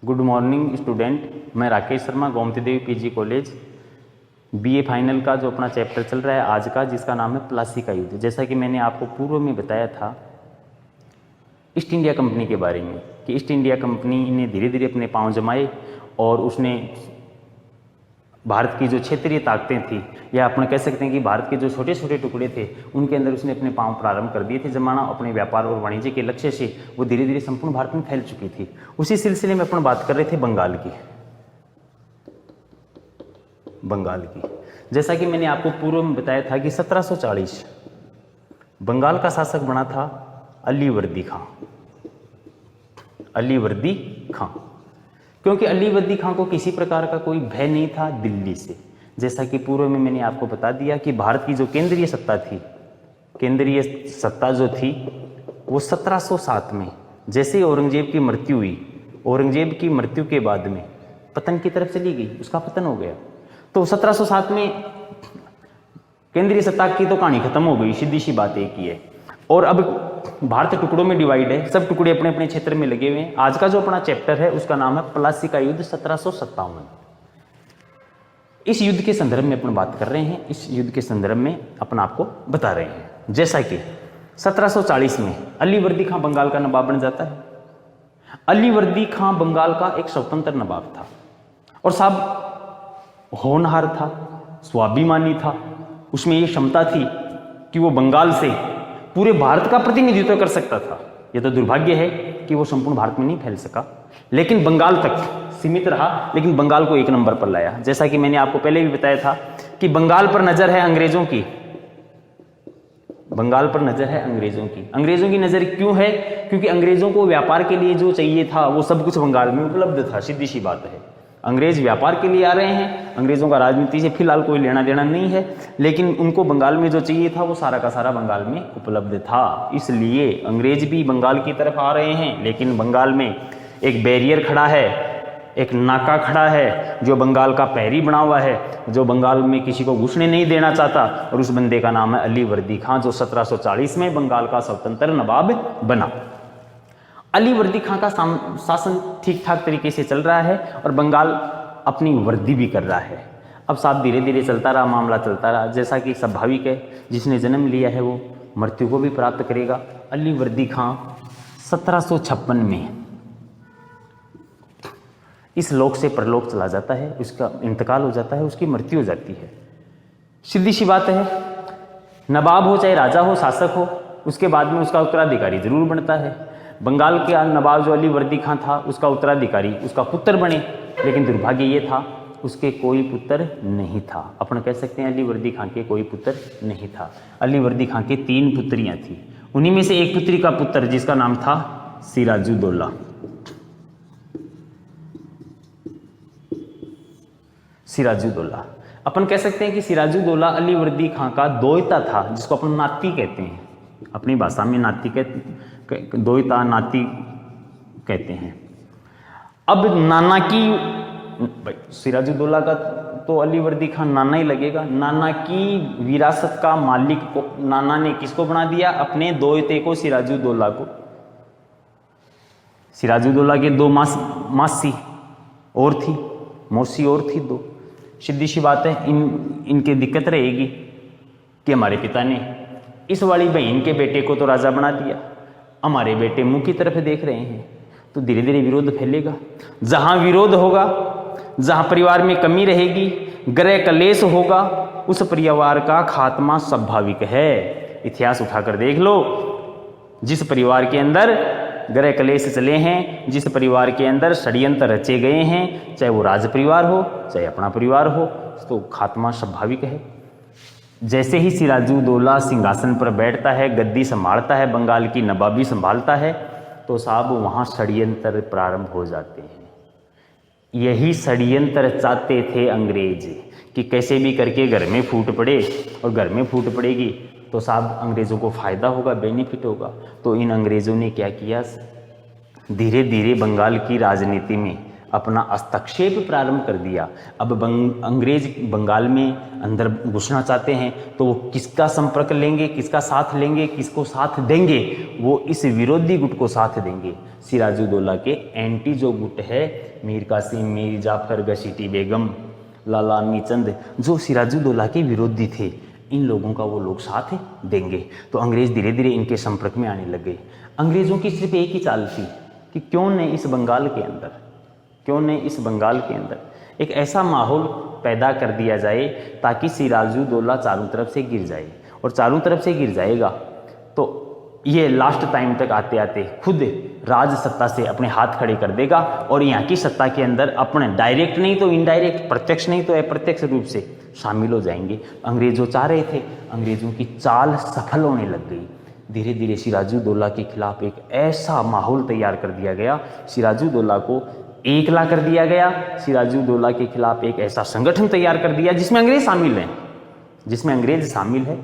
Good morning student, मैं राकेश शर्मा, गोमती देवी PG college BA final का जो अपना चैप्टर चल रहा है आज का, जिसका नाम है प्लासी का युद्ध। जैसा कि मैंने आपको पूर्व में बताया था ईस्ट इंडिया कंपनी के बारे में कि ईस्ट इंडिया कंपनी ने धीरे धीरे अपने पांव जमाए और उसने भारत की जो क्षेत्रीय ताकतें थी, या अपन कह सकते हैं कि भारत के जो छोटे छोटे टुकड़े थे, उनके अंदर उसने अपने पांव प्रारंभ कर दिए थे जमाना। अपने व्यापार और वाणिज्य के लक्ष्य से वो धीरे धीरे संपूर्ण भारत में फैल चुकी थी। उसी सिलसिले में अपन बात कर रहे थे बंगाल की। जैसा कि मैंने आपको पूर्व में बताया था कि 1740 बंगाल का शासक बना था अलीवर्दी खां। क्योंकि अलीवर्दी खां को किसी प्रकार का कोई भय नहीं था दिल्ली से। जैसा कि पूर्व में मैंने आपको बता दिया कि भारत की जो केंद्रीय सत्ता जो थी वो 1707 में जैसे ही औरंगजेब की मृत्यु हुई, औरंगजेब की मृत्यु के बाद में पतन की तरफ चली गई, उसका पतन हो गया। तो 1707 में केंद्रीय सत्ता की तो कहानी खत्म हो गई, सीधी सी बात एक ही है। और अब भारत टुकड़ों में डिवाइड है, सब टुकड़े अपने अपने क्षेत्र में लगे हुए हैं। आज का जो अपना चैप्टर है उसका नाम है प्लासी का युद्ध 1757। इस युद्ध के संदर्भ में अपन बात कर रहे हैं, इस युद्ध के संदर्भ में अपन आपको बता रहे हैं। जैसा कि 1740 में अलीवर्दी खां बंगाल का नवाब बन जाता है। अलीवर्दी खां बंगाल का एक स्वतंत्र नवाब था और साहब होनहार था, स्वाभिमानी था। उसमें ये क्षमता थी कि वो बंगाल से पूरे भारत का प्रतिनिधित्व कर सकता था। यह तो दुर्भाग्य है कि वो संपूर्ण भारत में नहीं फैल सका, लेकिन बंगाल तक सीमित रहा, लेकिन बंगाल को एक नंबर पर लाया। जैसा कि मैंने आपको पहले भी बताया था कि बंगाल पर नजर है अंग्रेजों की। अंग्रेजों की नजर क्यों है? क्योंकि अंग्रेजों को व्यापार के लिए जो चाहिए था वो सब कुछ बंगाल में उपलब्ध था। सीधी सी बात है, अंग्रेज व्यापार के लिए आ रहे हैं, अंग्रेजों का राजनीति से फिलहाल कोई लेना देना नहीं है, लेकिन उनको बंगाल में जो चाहिए था वो सारा का सारा बंगाल में उपलब्ध था। इसलिए अंग्रेज भी बंगाल की तरफ आ रहे हैं, लेकिन बंगाल में एक बैरियर खड़ा है, एक नाका खड़ा है जो बंगाल का पैरी बना हुआ है, जो बंगाल में किसी को घुसने नहीं देना चाहता, और उस बंदे का नाम है अलीवर्दी खां, जो 1740 में बंगाल का स्वतंत्र नवाब बना। अलीवर्दी खां का शासन ठीक ठाक तरीके से चल रहा है और बंगाल अपनी वृद्धि भी कर रहा है। अब साहब धीरे धीरे चलता रहा, मामला चलता रहा। जैसा कि स्वाभाविक है, जिसने जन्म लिया है वो मृत्यु को भी प्राप्त करेगा। अलीवर्दी खां 1756 में इस लोक से परलोक चला जाता है, उसका इंतकाल हो जाता है, उसकी मृत्यु हो जाती है। सीधी सी बात है, नवाब हो चाहे राजा हो, शासक हो, उसके बाद में उसका उत्तराधिकारी जरूर बनता है। बंगाल के नवाब जो अलीवर्दी खां था, उसका उत्तराधिकारी उसका पुत्र बने, लेकिन दुर्भाग्य ये था उसके कोई पुत्र नहीं था। अपन कह सकते हैं अलीवर्दी खां के कोई पुत्र नहीं था। अलीवर्दी खां के 3 पुत्रियां थी, उन्हीं में से एक पुत्री का पुत्र जिसका नाम था सिराजुद्दौला। अपन कह सकते हैं कि सिराजुद्दौला अलीवर्दी खां का दोयता था, जिसको अपन नाती कहते हैं, अपनी भाषा में दोयता नाती कहते हैं। अब नाना की, सिराजुद्दौला का तो अलीवर्दी खां नाना ही लगेगा। नाना की विरासत का मालिक को नाना ने किसको बना दिया? अपने दोयते को, सिराजुद्दौला को। सिराजुद्दौला के 2 मौसी और थी 2। सीधी सी बात है, इनके दिक्कत रहेगी कि हमारे पिता ने इस वाली बहन के बेटे को तो राजा बना दिया, हमारे बेटे मुंह की तरफ देख रहे हैं, तो धीरे धीरे विरोध फैलेगा। जहां विरोध होगा, जहां परिवार में कमी रहेगी, गृह कलेश होगा, उस परिवार का खात्मा स्वाभाविक है। इतिहास उठाकर देख लो, जिस परिवार के अंदर गृह कलेश चले हैं, जिस परिवार के अंदर षड्यंत्र रचे गए हैं, चाहे वो राज परिवार हो चाहे अपना परिवार हो, तो खात्मा स्वाभाविक है। जैसे ही सिराजुद्दौला सिंहासन पर बैठता है, गद्दी संभालता है, बंगाल की नवाबी संभालता है, तो साहब वहाँ षड्यंत्र प्रारंभ हो जाते हैं। यही षड्यंत्र चाहते थे अंग्रेज कि कैसे भी करके घर में फूट पड़े, और घर में फूट पड़ेगी तो साहब अंग्रेज़ों को फ़ायदा होगा, बेनिफिट होगा। तो इन अंग्रेज़ों ने क्या किया, धीरे धीरे बंगाल की राजनीति में अपना हस्तक्षेप प्रारंभ कर दिया। अब अंग्रेज बंगाल में अंदर घुसना चाहते हैं तो वो किसका संपर्क लेंगे, किसका साथ लेंगे, किसको साथ देंगे? वो इस विरोधी गुट को साथ देंगे। सिराजुद्दौला के एंटी जो गुट है, मीर कासिम, मीर जाफर, घसीटी बेगम, लाला अमीचंद, जो सिराजुद्दौला के विरोधी थे, इन लोगों का वो लोग साथ देंगे। तो अंग्रेज धीरे धीरे इनके संपर्क में आने लग गए। अंग्रेजों की सिर्फ एक ही चाल थी कि क्यों न इस बंगाल के अंदर एक ऐसा माहौल पैदा कर दिया जाए ताकि सिराजुद्दौला चारों तरफ से गिर जाए, और चारों तरफ से गिर जाएगा तो ये लास्ट टाइम तक आते आते खुद राज सत्ता से अपने हाथ खड़े कर देगा, और यहाँ की सत्ता के अंदर अपने डायरेक्ट नहीं तो इनडायरेक्ट, प्रत्यक्ष नहीं तो अप्रत्यक्ष रूप से शामिल हो जाएंगे। अंग्रेज जो चाह रहे थे, अंग्रेजों की चाल सफल होने लग गई। धीरे धीरे सिराजुद्दौला के खिलाफ एक ऐसा माहौल तैयार कर दिया गया, सिराजुद्दौला को एकला कर दिया गया, सिराजुद्दौला के खिलाफ एक ऐसा संगठन तैयार कर दिया जिसमें अंग्रेज शामिल है,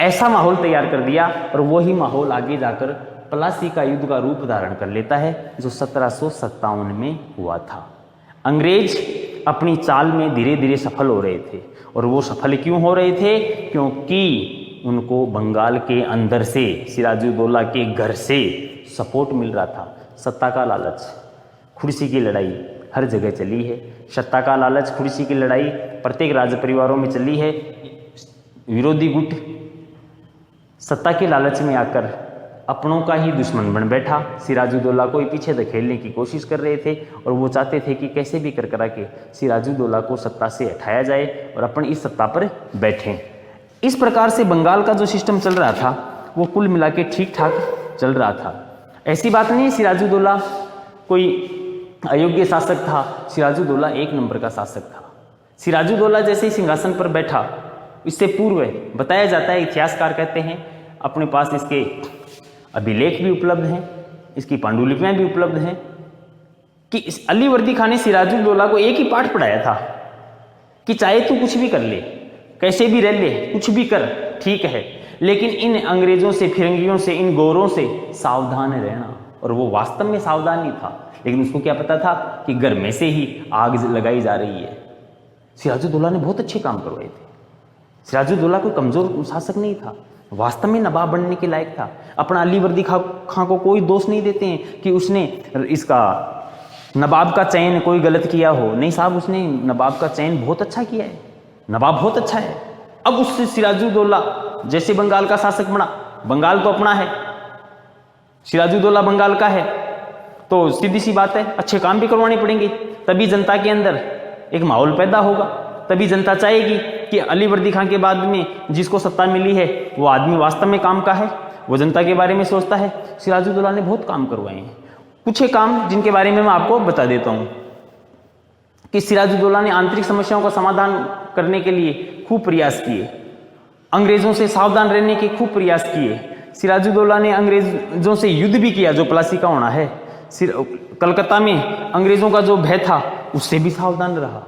ऐसा माहौल तैयार कर दिया। और वही माहौल आगे जाकर प्लासी का युद्ध का रूप धारण कर लेता है जो 1757 में हुआ था। अंग्रेज अपनी चाल में धीरे धीरे सफल हो रहे थे, और वो सफल क्यों हो रहे थे? क्योंकि उनको बंगाल के अंदर से, सिराजुद्दौला के घर से सपोर्ट मिल रहा था। सत्ता का लालच, कुर्सी की लड़ाई हर जगह चली है। सत्ता का लालच, कुर्सी की लड़ाई प्रत्येक राज परिवारों में चली है। विरोधी गुट सत्ता के लालच में आकर अपनों का ही दुश्मन बन बैठा। सिराजुद्दौला को पीछे धकेलने की कोशिश कर रहे थे, और वो चाहते थे कि कैसे भी कर करा के सिराजुद्दौला को सत्ता से हटाया जाए और अपन इस सत्ता पर बैठें। इस प्रकार से बंगाल का जो सिस्टम चल रहा था वो कुल मिला के ठीक ठाक चल रहा था। ऐसी बात नहीं सिराजुद्दौला कोई अयोग्य शासक था, सिराजुद्दौला एक नंबर का शासक था। सिराजुद्दौला जैसे ही सिंहासन पर बैठा, इससे पूर्व बताया जाता है, इतिहासकार कहते हैं, अपने पास इसके अभिलेख भी उपलब्ध हैं, इसकी पांडुलिपियां भी उपलब्ध हैं, कि इस अलीवर्दी खान ने सिराजुद्दौला को एक ही पाठ पढ़ाया था कि चाहे तू कुछ भी कर ले, कैसे भी रह ले, कुछ भी कर, ठीक है, लेकिन इन अंग्रेजों से, फिरंगियों से, इन गोरों से सावधान रहना। और वो वास्तव में सावधान ही था, लेकिन उसको क्या पता था कि घर में से ही आग लगाई जा रही है। सिराजुद्दौला ने बहुत अच्छे काम करवाए थे। सिराजुद्दौला कोई कमजोर शासक नहीं था, वास्तव में नवाब बनने के लायक था। अपना अलीवर्दी खां को कोई दोष नहीं देते हैं कि उसने इसका नवाब का चयन कोई गलत किया हो। नहीं साहब, उसने नवाब का चयन बहुत अच्छा किया है, नवाब बहुत अच्छा है। अब उससे सिराजुद्दौला जैसे बंगाल का शासक बना, बंगाल तो अपना है, सिराजुद्दौला बंगाल का है, तो सीधी सी बात है अच्छे काम भी करवाने पड़ेंगे, तभी जनता के अंदर एक माहौल पैदा होगा, तभी जनता चाहेगी कि अलीवर्दी खां के बाद में जिसको सत्ता मिली है वो आदमी वास्तव में काम का है, वो जनता के बारे में सोचता है। सिराजुद्दौला ने बहुत काम करवाए हैं। कुछ एक काम जिनके बारे में मैं आपको बता देता हूं कि सिराजुद्दौला ने आंतरिक समस्याओं का समाधान करने के लिए खूब प्रयास किए, अंग्रेजों से सावधान रहने के खूब प्रयास किए। सिराजुद्दौला ने अंग्रेजों से युद्ध भी किया, जो प्लासी का होना है। कलकत्ता में अंग्रेजों का जो भय था उससे भी सावधान रहा।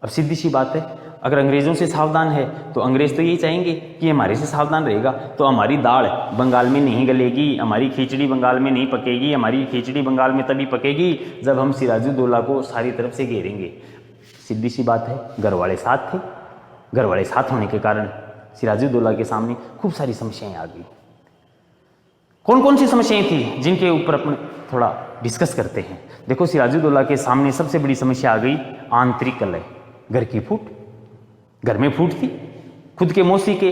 अब सीधी सी बात है, अगर अंग्रेजों से सावधान है तो अंग्रेज तो यही चाहेंगे कि हमारे से सावधान रहेगा तो हमारी दाल बंगाल में नहीं गलेगी, हमारी खिचड़ी बंगाल में नहीं पकेगी, हमारी खिचड़ी बंगाल में तभी पकेगी जब हम सिराजुद्दौला को सारी तरफ से घेरेंगे। सीधी सी बात है, घर वाले साथ थे, घर वाले साथ होने के कारण सिराजुद्दौला के सामने खूब सारी समस्याएं आ गई। कौन कौन सी समस्याएं थी जिनके ऊपर अपन थोड़ा डिस्कस करते हैं। देखो, सिराजुद्दौला के सामने सबसे बड़ी समस्या आ गई आंतरिक कलह, घर की फूट। घर में फूट थी, खुद के मौसी के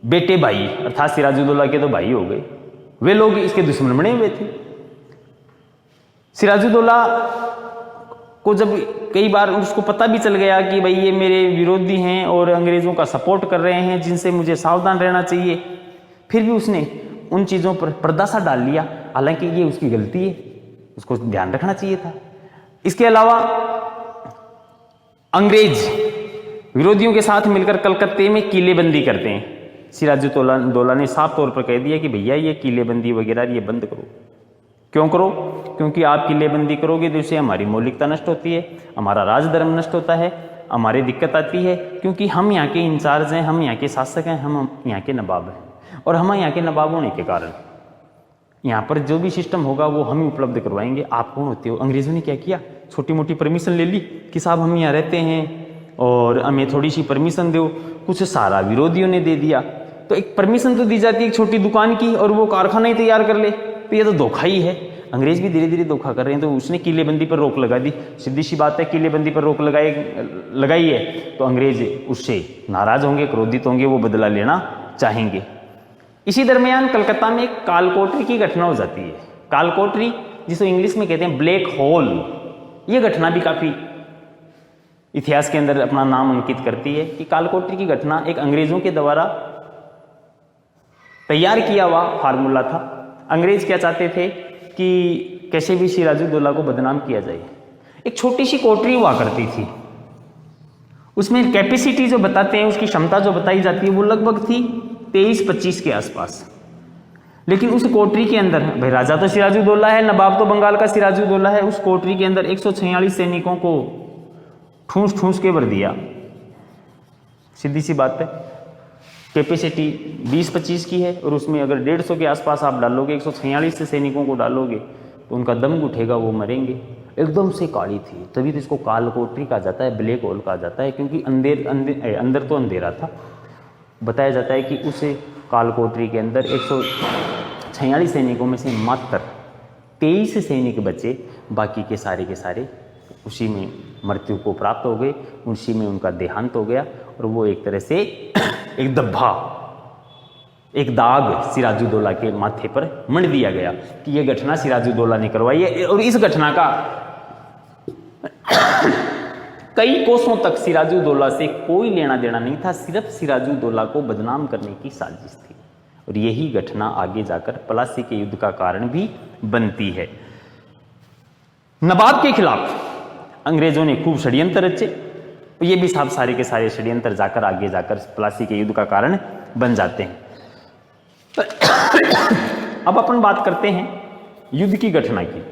बेटे भाई अर्थात सिराजुद्दौला के तो भाई हो गए, वे लोग इसके दुश्मन बने हुए थे। सिराजुद्दौला को जब कई बार उसको पता भी चल गया कि भाई ये मेरे विरोधी हैं और अंग्रेजों का सपोर्ट कर रहे हैं जिनसे मुझे सावधान रहना चाहिए, फिर भी उसने उन चीज़ों पर पर्दा सा डाल लिया। हालांकि ये उसकी गलती है, उसको ध्यान रखना चाहिए था। इसके अलावा अंग्रेज विरोधियों के साथ मिलकर कलकत्ते में किलेबंदी करते हैं। सिराजुद्दौला ने साफ तौर पर कह दिया कि भैया ये किलेबंदी वगैरह ये बंद करो। क्यों करो? क्योंकि आप किलेबंदी करोगे तो इससे हमारी मौलिकता नष्ट होती है, हमारा राजधर्म नष्ट होता है, हमारी दिक्कत आती है, क्योंकि हम यहाँ के इंचार्ज हैं, हम यहाँ के शासक हैं, हम यहाँ के नवाब हैं, और हम यहाँ के नवाब होने के कारण यहाँ पर जो भी सिस्टम होगा वो हम ही उपलब्ध करवाएंगे। आप कौन होते हो? अंग्रेजों ने क्या किया, छोटी मोटी परमिशन ले ली कि साहब हम यहाँ रहते हैं और हमें थोड़ी सी परमिशन दो। कुछ सारा विरोधियों ने दे दिया। तो एक परमिशन तो दी जाती है एक छोटी दुकान की और वो कारखाना ही तैयार कर ले, तो ये तो धोखा ही है। अंग्रेज भी धीरे धीरे धोखा कर रहे हैं। तो उसने किलेबंदी पर रोक लगा दी। सीधी सी बात है, किलेबंदी पर रोक लगाई है तो अंग्रेज उससे नाराज होंगे, क्रोधित होंगे, वो बदला लेना चाहेंगे। इसी दरमियान कलकत्ता में एक कालकोटरी की घटना हो जाती है। कालकोटरी जिसको इंग्लिश में कहते हैं ब्लैक होल, ये घटना भी काफी इतिहास के अंदर अपना नाम अंकित करती है कि कालकोटरी की घटना एक अंग्रेजों के द्वारा तैयार किया हुआ फार्मूला था। अंग्रेज क्या चाहते थे कि कैसे भी सिराजुद्दौला को बदनाम किया जाए। एक छोटी सी कोठरी हुआ करती थी, उसमें कैपेसिटी जो बताते हैं, उसकी क्षमता जो बताई जाती है वो लगभग थी 23-25 के आसपास। लेकिन उस कोठरी के अंदर, भाई राजा तो सिराजुद्दौला है, नवाब तो बंगाल का सिराजुद्दौला है, उस कोठरी के अंदर 146 सैनिकों को ठूंस ठूंस के भर दिया। सीधी सी बात है, कैपेसिटी 20-25 की है और उसमें अगर 150 के आसपास आप डालोगे, 146 से सैनिकों को डालोगे तो उनका दम उठेगा, वो मरेंगे। एकदम से काली थी, तभी तो इसको कालकोटरी कहा जाता है, ब्लैक होल कहा जाता है, क्योंकि अंदर तो अंधेरा था। बताया जाता है कि उस कालकोटरी के अंदर 146 सैनिकों में से मात्र 23 सैनिक बचे, बाकी के सारे उसी में मृत्यु को प्राप्त हो गए, उसी में उनका देहांत हो गया। और वो एक तरह से एक धब्बा, एक दाग सिराजुद्दौला के माथे पर मंड दिया गया कि यह घटना सिराजुद्दौला ने करवाई है। और इस घटना का कई कोसों तक सिराजुद्दौला से कोई लेना देना नहीं था, सिर्फ सिराजुद्दौला को बदनाम करने की साजिश थी। और यही घटना आगे जाकर प्लासी के युद्ध का कारण भी बनती है। नवाब के खिलाफ अंग्रेजों ने खूब षड्यंत्र रचे, ये भी साहब सारे के सारे षड्यंत्र जाकर आगे जाकर प्लासी के युद्ध का कारण बन जाते हैं। अब अपन बात करते हैं युद्ध की घटना की।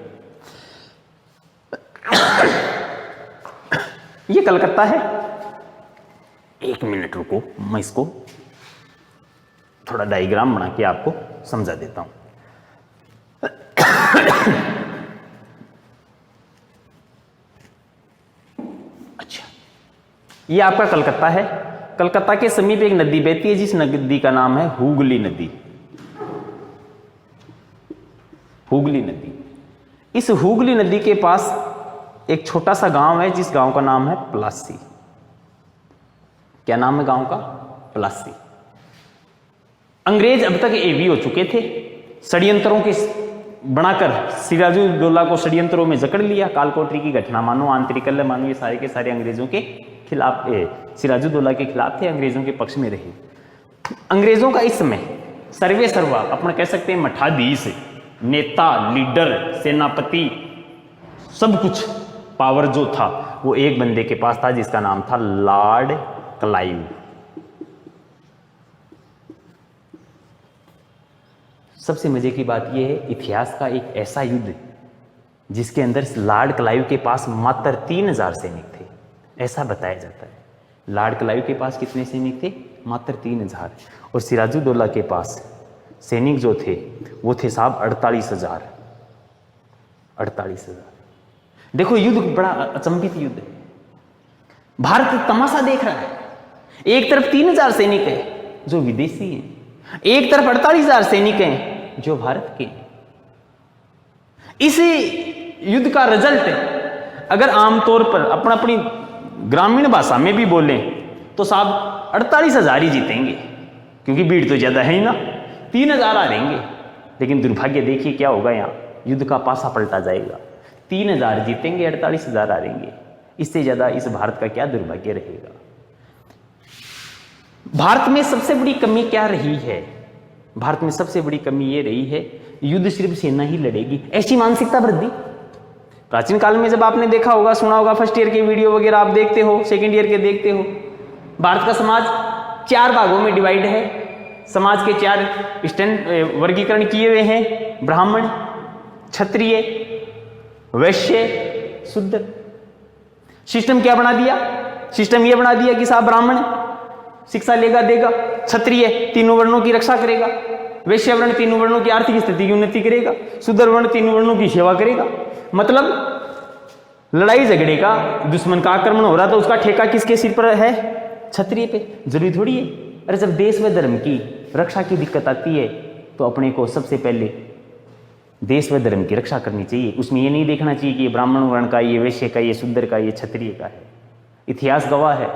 ये कलकत्ता है। एक मिनट रुको, मैं इसको थोड़ा डायग्राम बना के आपको समझा देता हूं। अच्छा, ये आपका कलकत्ता है। कलकत्ता के समीप एक नदी बहती है, जिस नदी का नाम है हुगली नदी। हुगली नदी। इस हुगली नदी के पास एक छोटा सा गांव है, जिस गांव का नाम है प्लासी। क्या नाम है गांव का? प्लासी। अंग्रेज अब तक एवी हो चुके थे, षड्यंत्रों के बनाकर सिराजुद्दौला को षड्यंत्रों में जकड़ लिया। कालकोटरी की घटना मानो, आंतरिक कलह मानो, ये सारे के सारे अंग्रेजों के खिलाफ, सिराजुद्दौला के खिलाफ थे, अंग्रेजों के पक्ष में रहे। अंग्रेजों का इस समय सर्वे सर्वा अपन कह सकते हैं मठाधीश, नेता, लीडर, सेनापति, सब कुछ पावर जो था वो एक बंदे के पास था, जिसका नाम था लॉर्ड क्लाइव। सबसे मजे की बात यह है, इतिहास का एक ऐसा युद्ध जिसके अंदर लॉर्ड क्लाइव के पास मात्र 3000 सैनिक थे, ऐसा बताया जाता है। लॉर्ड क्लाइव के पास कितने सैनिक थे? मात्र 3000। और सिराजुद्दौला के पास सैनिक जो थे वो थे साहब 48,000। 48,000। देखो युद्ध बड़ा अचंभित युद्ध है। भारत तमाशा देख रहा है। एक तरफ 3000 सैनिक है जो विदेशी हैं, एक तरफ 48,000 सैनिक हैं जो भारत के हैं। इस युद्ध का रिजल्ट अगर आमतौर पर अपनी ग्रामीण भाषा में भी बोलें तो साहब 48,000 ही जीतेंगे, क्योंकि भीड़ तो ज्यादा है ही ना, 3000 आ रहेंगे। लेकिन दुर्भाग्य देखिए क्या होगा, यहाँ युद्ध का पासा पलटा जाएगा। 3000 जीतेंगे, 48,000 आ रहेंगे। इससे ज्यादा इस भारत का क्या दुर्भाग्य रहेगा। भारत में सबसे बड़ी कमी क्या रही है? भारत में सबसे बड़ी कमी ये रही है, युद्ध सिर्फ सेना ही लड़ेगी, ऐसी मानसिकता भर दी। प्राचीन काल में जब आपने देखा होगा, सुना होगा, फर्स्ट ईयर के वीडियो वगैरह आप देखते हो, सेकंड ईयर के देखते हो, भारत का समाज 4 भागों में डिवाइड है। समाज के 4 वर्गीकरण किए हुए हैं: ब्राह्मण, क्षत्रिय, वैश्य, शूद्र। सिस्टम क्या बना दिया? सिस्टम यह बना दिया कि साहब ब्राह्मण शिक्षा लेगा देगा, क्षत्रिय तीनों वर्णों की रक्षा करेगा, वैश्य वर्ण तीनों वर्णों की आर्थिक स्थिति की उन्नति करेगा, शूद्र वर्ण तीनों वर्णों की सेवा करेगा। मतलब लड़ाई झगड़े का, दुश्मन का आक्रमण हो रहा तो उसका ठेका किसके सिर पर है? क्षत्रिय पे। जरूरी थोड़ी है। अरे जब देश व धर्म की रक्षा की दिक्कत आती है तो अपने को सबसे पहले देश व धर्म की रक्षा करनी चाहिए। उसमें ये नहीं देखना चाहिए कि ये ब्राह्मण वर्ण का, ये वैश्य का, ये शूद्र का, ये क्षत्रिय का है। इतिहास गवाह है।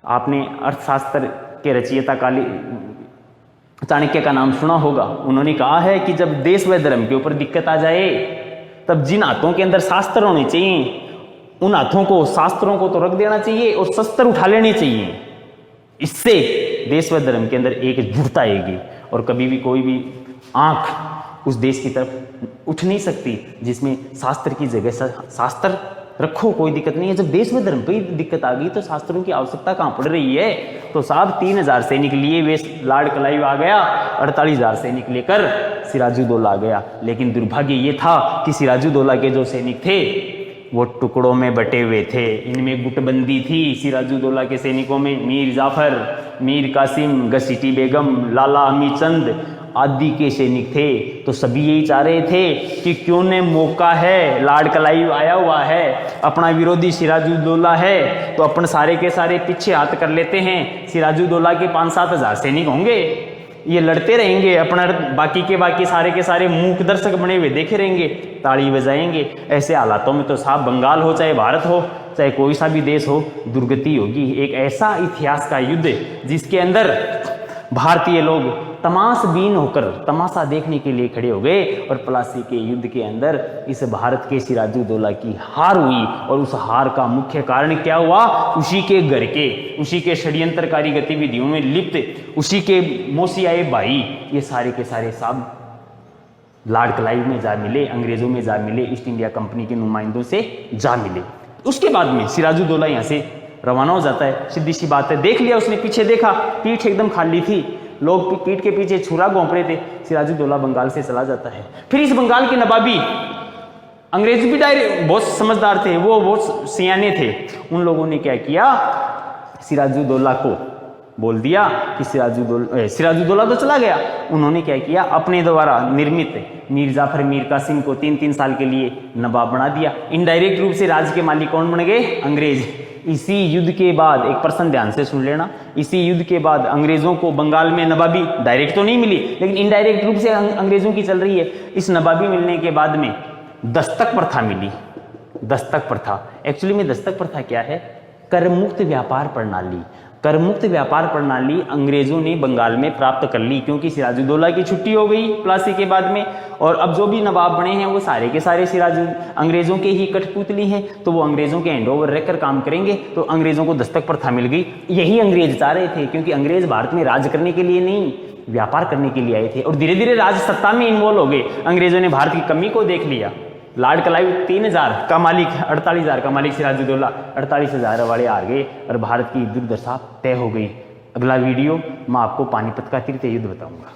आपने अर्थशास्त्र के रचयिता चाणक्य का नाम सुना होगा। उन्होंने कहा है कि जब देश व धर्म के ऊपर दिक्कत आ जाए तब जिन हाथों के अंदर शास्त्र होने चाहिए उन हाथों को, शास्त्रों को तो रख देना चाहिए और शस्त्र उठा लेने चाहिए। इससे देश व धर्म के अंदर एकजुटता आएगी और कभी भी कोई भी आंख उस देश की तरफ उठ नहीं सकती जिसमें शास्त्र की जगह शास्त्र रखो, कोई दिक्कत नहीं है। जब देश में धर्म पे दिक्कत आ गई तो शास्त्रों की आवश्यकता कहां पड़ रही है? तो साहब 3000 सैनिक लिए वे लार्ड क्लाइव आ गया, 48,000 सैनिक लेकर सिराजुद्दौला आ गया। लेकिन दुर्भाग्य ये था कि सिराजुद्दौला के जो सैनिक थे वो टुकड़ों में बटे हुए थे। इनमें गुटबंदी थी। सिराजुद्दौला के सैनिकों में मीर जाफर, मीर कासिम, घसीटी बेगम, लाला हमीद चंद आदि के सैनिक थे। तो सभी यही चाह रहे थे कि क्यों ने मौका है, लार्ड क्लाइव आया हुआ है, अपना विरोधी सिराजुद्दौला है, तो अपन सारे के सारे पीछे हाथ कर लेते हैं। सिराजुद्दौला के 5-7 हजार सैनिक होंगे, ये लड़ते रहेंगे, अपना बाकी के सारे के सारे मूक दर्शक बने हुए देखे रहेंगे, ताली बजाएंगे। ऐसे हालातों में तो साहब बंगाल हो चाहे भारत हो चाहे कोई सा भी देश हो, दुर्गति होगी। एक ऐसा इतिहास का युद्ध जिसके अंदर भारतीय लोग तमाशबीन होकर तमाशा देखने के लिए खड़े हो गए और प्लासी के युद्ध के अंदर इस भारत के सिराजुद्दौला की हार हुई। और उस हार का मुख्य कारण क्या हुआ? उसी के घर के, उसी के षड्यंत्रकारी गतिविधियों में लिप्त उसी के मौसियाए भाई, ये सारे के सारे साहब लॉर्ड क्लाइव में जा मिले, अंग्रेजों में जा मिले, ईस्ट इंडिया कंपनी के नुमाइंदों से जा मिले। उसके बाद में सिराजुद्दौला यहाँ से रवाना हो जाता है। सीधी सी बात है, देख लिया उसने, पीछे देखा, पीठ एकदम खाली थी, लोग पीठ के पीछे छुरा घोंप रहे थे। सिराजुद्दौला बंगाल से चला जाता है। फिर इस बंगाल के नवाबी, अंग्रेज भी डायरेक्ट बहुत समझदार थे, वो बहुत सियाने थे। उन लोगों ने क्या किया, सिराजुद्दौला को बोल दिया कि सिराजुद्दौला तो चला गया। उन्होंने क्या किया, अपने द्वारा निर्मित मीर जाफर, मीर कासिम को 3-3 साल के लिए नवाब बना दिया। इनडायरेक्ट रूप से राज्य के मालिक कौन बन गए? अंग्रेज। इसी युद्ध के बाद, एक प्रश्न ध्यान से सुन लेना, इसी युद्ध के बाद अंग्रेजों को बंगाल में नवाबी डायरेक्ट तो नहीं मिली, लेकिन इनडायरेक्ट रूप से अंग्रेजों की चल रही है। इस नवाबी मिलने के बाद में दस्तक प्रथा मिली। दस्तक प्रथा, एक्चुअली में दस्तक प्रथा क्या है? कर मुक्त व्यापार प्रणाली। कर मुक्त व्यापार प्रणाली अंग्रेजों ने बंगाल में प्राप्त कर ली, क्योंकि सिराजुद्दौला की छुट्टी हो गई प्लासी के बाद में, और अब जो भी नवाब बने हैं वो सारे के सारे अंग्रेजों के ही कठपुतली हैं, तो वो अंग्रेजों के हैंडओवर रहकर काम करेंगे। तो अंग्रेजों को दस्तक प्रथा मिल गई। यही अंग्रेज चाह रहे थे, क्योंकि अंग्रेज भारत में राज करने के लिए नहीं, व्यापार करने के लिए आए थे, और धीरे धीरे राज सत्ता में इन्वॉल्व हो गए। अंग्रेजों ने भारत की कमी को देख लिया। लॉर्ड क्लाइव 3000 का मालिक, 48,000 का मालिक सिराजुद्दौला 48,000 वाले हार गए और भारत की दुर्दशा तय हो गई। अगला वीडियो मैं आपको पानीपत का तृतीय युद्ध बताऊंगा।